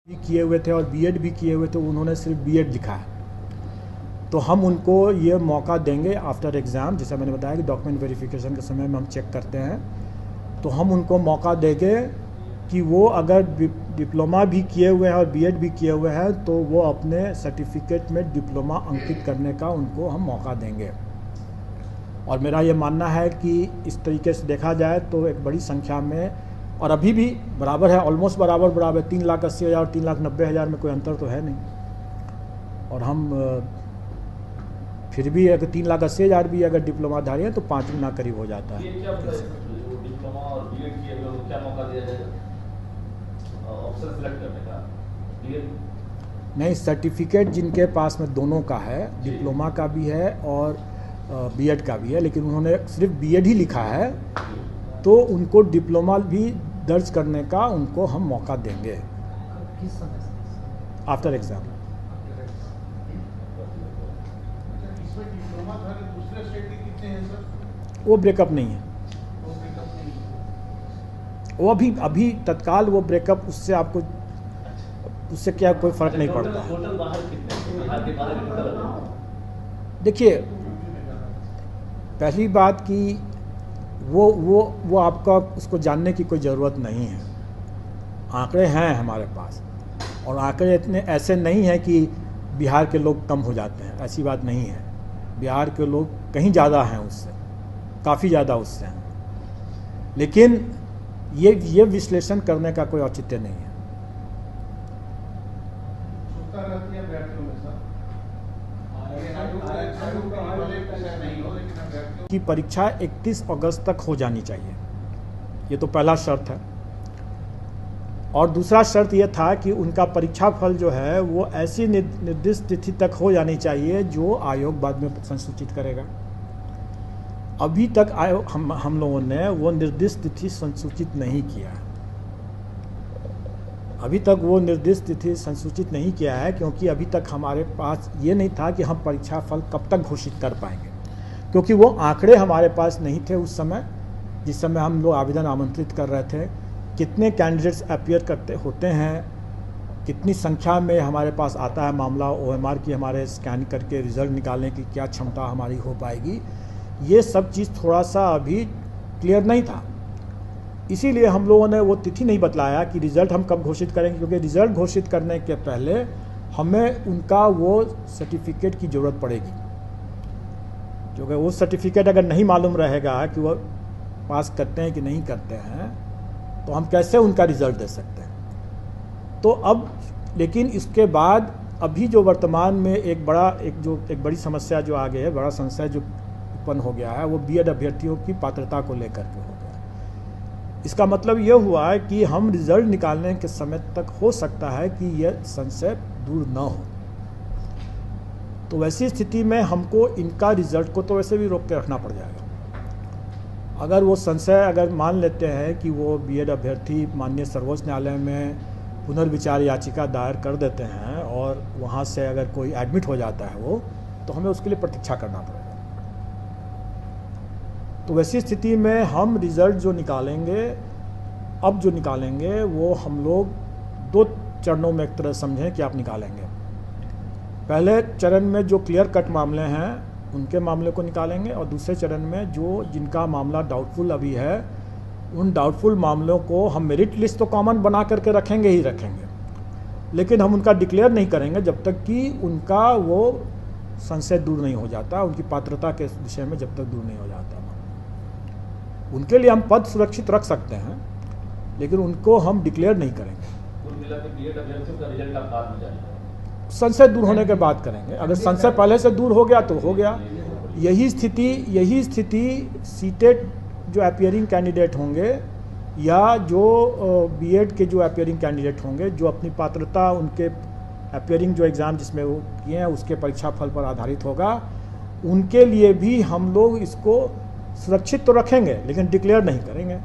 भी किए हुए थे और बीएड भी किए हुए थे, उन्होंने सिर्फ बीएड लिखा है। तो हम उनको ये मौका देंगे आफ्टर एग्ज़ाम, जैसा मैंने बताया कि डॉक्यूमेंट वेरिफिकेशन के समय में हम चेक करते हैं, तो हम उनको मौका देंगे कि वो अगर डिप्लोमा भी किए हुए हैं और बीएड भी किए हुए हैं तो वो अपने सर्टिफिकेट में डिप्लोमा अंकित करने का उनको हम मौका देंगे। और मेरा ये मानना है कि इस तरीके से देखा जाए तो एक बड़ी संख्या में, और अभी भी बराबर है, ऑलमोस्ट बराबर 3,80,000 और 3,90,000 में कोई अंतर तो है नहीं। और हम फिर भी अगर 3,80,000 भी अगर डिप्लोमाधारी हैं तो 5 गुना करीब हो जाता है। डिप्लोमा और बीएड किए हुए को क्या मौका दिया जाएगा ऑप्शन सेलेक्ट करने का? बीएड नहीं, सर्टिफिकेट जिनके पास में दोनों का है, डिप्लोमा का भी है और बीएड का भी है, लेकिन उन्होंने सिर्फ बीएड ही लिखा है, तो उनको डिप्लोमा भी दर्ज करने का उनको हम मौका देंगे किस समय से? After exam. इसमें डिप्लोमा था कि दूसरे स्टेट के कितने हैं सर? वो ब्रेकअप नहीं है, वो पिकअप नहीं है। वो अभी तत्काल वो ब्रेकअप, उससे आपको उससे क्या कोई फ़र्क नहीं पड़ता है। टोटल बाहर कितने हैं? बिहार के बाहर टोटल देखिए, पहली बात कि वो आपका उसको जानने की कोई ज़रूरत नहीं है। आंकड़े हैं हमारे पास, और आंकड़े इतने ऐसे नहीं हैं कि बिहार के लोग कम हो जाते हैं, ऐसी बात नहीं है। बिहार के लोग कहीं ज़्यादा हैं उससे, काफ़ी ज़्यादा उससे हैं, लेकिन ये विश्लेषण करने का कोई औचित्य नहीं है। सुविधा रहती है अभ्यर्थियों में सर। नहीं हो, लेकिन अभ्यर्थियों कि परीक्षा 31 अगस्त तक हो जानी चाहिए, ये तो पहला शर्त है। और दूसरा शर्त ये था कि उनका परीक्षा फल जो है वो ऐसी निर्दिष्ट तिथि तक हो जानी चाहिए जो आयोग बाद में संसूचित करेगा। अभी तक आयोग हम लोगों ने वो निर्दिष्ट तिथि संसूचित नहीं किया है। अभी तक वो निर्दिष्ट तिथि संसूचित नहीं किया है, क्योंकि अभी तक हमारे पास ये नहीं था कि हम परीक्षा फल कब तक घोषित कर पाएंगे, क्योंकि वो आंकड़े हमारे पास नहीं थे उस समय, जिस समय हम लोग आवेदन आमंत्रित कर रहे थे। कितने कैंडिडेट्स अपीयर करते होते हैं, कितनी संख्या में हमारे पास आता है मामला, ओएमआर की हमारे स्कैन करके रिज़ल्ट निकालने की क्या क्षमता हमारी हो पाएगी, ये सब चीज़ थोड़ा सा अभी क्लियर नहीं था। इसीलिए हम लोगों ने वो तिथि नहीं बतलाया कि रिज़ल्ट हम कब घोषित करेंगे, क्योंकि रिज़ल्ट घोषित करने के पहले हमें उनका वो सर्टिफिकेट की ज़रूरत पड़ेगी, क्योंकि वो सर्टिफिकेट अगर नहीं मालूम रहेगा कि वो पास करते हैं कि नहीं करते हैं, तो हम कैसे उनका रिज़ल्ट दे सकते हैं। तो अब लेकिन इसके बाद अभी जो वर्तमान में एक बड़ी समस्या जो आ गई है, बड़ा संशय जो उत्पन्न हो गया है, वो बीएड अभ्यर्थियों की पात्रता को लेकर के हो गया। इसका मतलब ये हुआ है कि हम रिज़ल्ट निकालने के समय तक हो सकता है कि यह संशय दूर न हो। तो वैसी स्थिति में हमको इनका रिज़ल्ट को तो वैसे भी रोक के रखना पड़ जाएगा। अगर वो संशय अगर मान लेते हैं कि वो बीएड अभ्यर्थी माननीय सर्वोच्च न्यायालय में पुनर्विचार याचिका दायर कर देते हैं और वहाँ से अगर कोई एडमिट हो जाता है वो, तो हमें उसके लिए प्रतीक्षा करना पड़ेगा। तो वैसी स्थिति में हम रिज़ल्ट जो निकालेंगे, अब जो निकालेंगे वो हम लोग 2 चरणों में एक तरह समझें कि आप निकालेंगे। पहले चरण में जो क्लियर कट मामले हैं उनके मामले को निकालेंगे, और दूसरे चरण में जिनका मामला डाउटफुल अभी है, उन डाउटफुल मामलों को हम मेरिट लिस्ट तो कॉमन बना करके रखेंगे ही रखेंगे, लेकिन हम उनका डिक्लेयर नहीं करेंगे जब तक कि उनका वो संशय दूर नहीं हो जाता, उनकी पात्रता के विषय में जब तक दूर नहीं हो जाता। उनके लिए हम पद सुरक्षित रख सकते हैं, लेकिन उनको हम डिक्लेयर नहीं करेंगे। कुल मिला के बीएड अभ्यर्थियों का रिजल्ट आप बाद में जानेंगे, संशय दूर होने के बाद करेंगे। अगर संशय पहले से दूर हो गया तो हो गया। यही स्थिति सीटेट जो अपीयरिंग कैंडिडेट होंगे या जो बीएड के जो अपीयरिंग कैंडिडेट होंगे, जो अपनी पात्रता उनके अपीयरिंग जो एग्ज़ाम जिसमें वो किए हैं उसके परीक्षा फल पर आधारित होगा, उनके लिए भी हम लोग इसको सुरक्षित तो रखेंगे लेकिन डिक्लेयर नहीं करेंगे।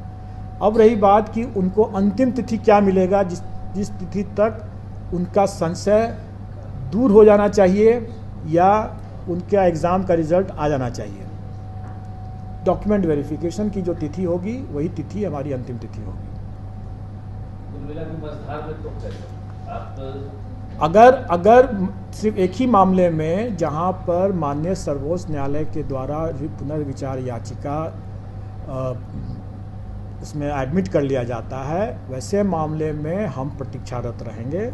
अब रही बात कि उनको अंतिम तिथि क्या मिलेगा, जिस तिथि तक उनका संशय दूर हो जाना चाहिए या उनका एग्ज़ाम का रिज़ल्ट आ जाना चाहिए। डॉक्यूमेंट वेरिफिकेशन की जो तिथि होगी वही तिथि हमारी अंतिम तिथि होगी। कुल मिला के मझधार में तो आप अगर सिर्फ एक ही मामले में जहां पर माननीय सर्वोच्च न्यायालय के द्वारा पुनर्विचार याचिका उसमें एडमिट कर लिया जाता है, वैसे मामले में हम प्रतीक्षारत रहेंगे।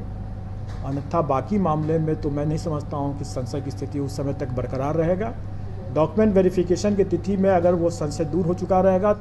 अन्यथा बाकी मामले में तो मैं नहीं समझता हूं कि संशय की स्थिति उस समय तक बरकरार रहेगा। डॉक्यूमेंट वेरिफिकेशन की तिथि में अगर वो संशय दूर हो चुका रहेगा